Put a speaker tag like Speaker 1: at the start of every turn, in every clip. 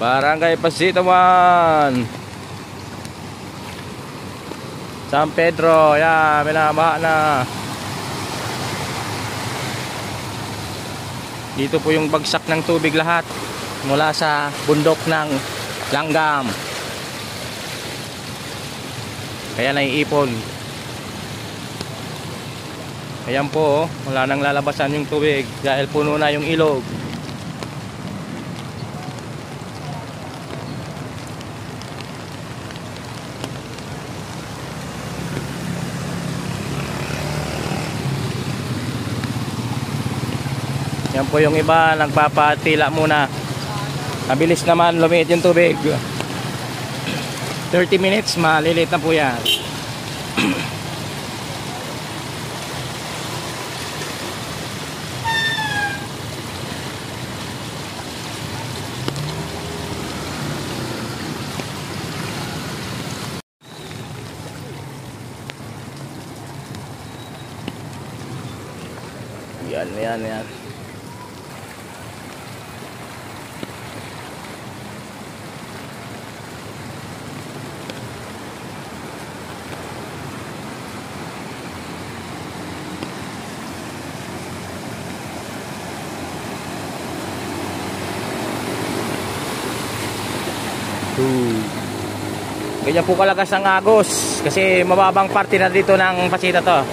Speaker 1: Barangay Pasitawan, San Pedro. Yan, binabaha na. Dito po yung bagsak ng tubig lahat mula sa bundok ng Langgam. Kaya naiipon. Ayan po, wala nang lalabasan yung tubig dahil puno na yung ilog. Yan po yung iba, nagpapatila muna. Mabilis naman lumiit yung tubig. 30 minutes, malilit na po yan. Yan. Ganyan po kalakas ang agos kasi mababang parte na dito ng Pasita to.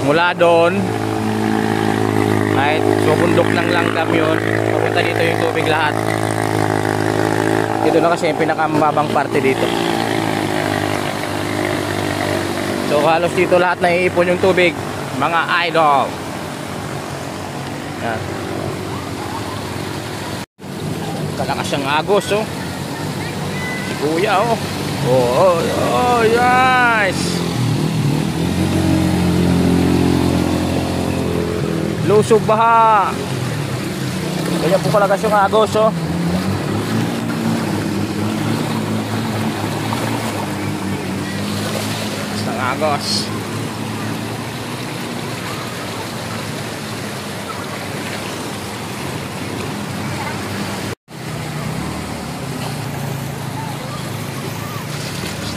Speaker 1: Mula doon kahit subundok ng Langgam yun, papunta dito yung tubig lahat. Dito na kasi yung pinakamababang parte dito. So halos dito lahat naiipon yung tubig, mga idol. Yan. Kalakas ang agos, oh. Si Kuya, oh. Oh, yes. Lusob baha. Ganyan po kalakas yung agos, oh. Ang agos.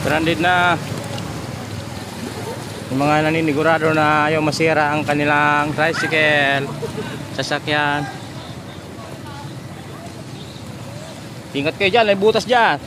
Speaker 1: Stranded na yung mga naninigurado na ayaw masira ang kanilang tricycle, sasakyan. Ingat kayo dyan, may butas dyan.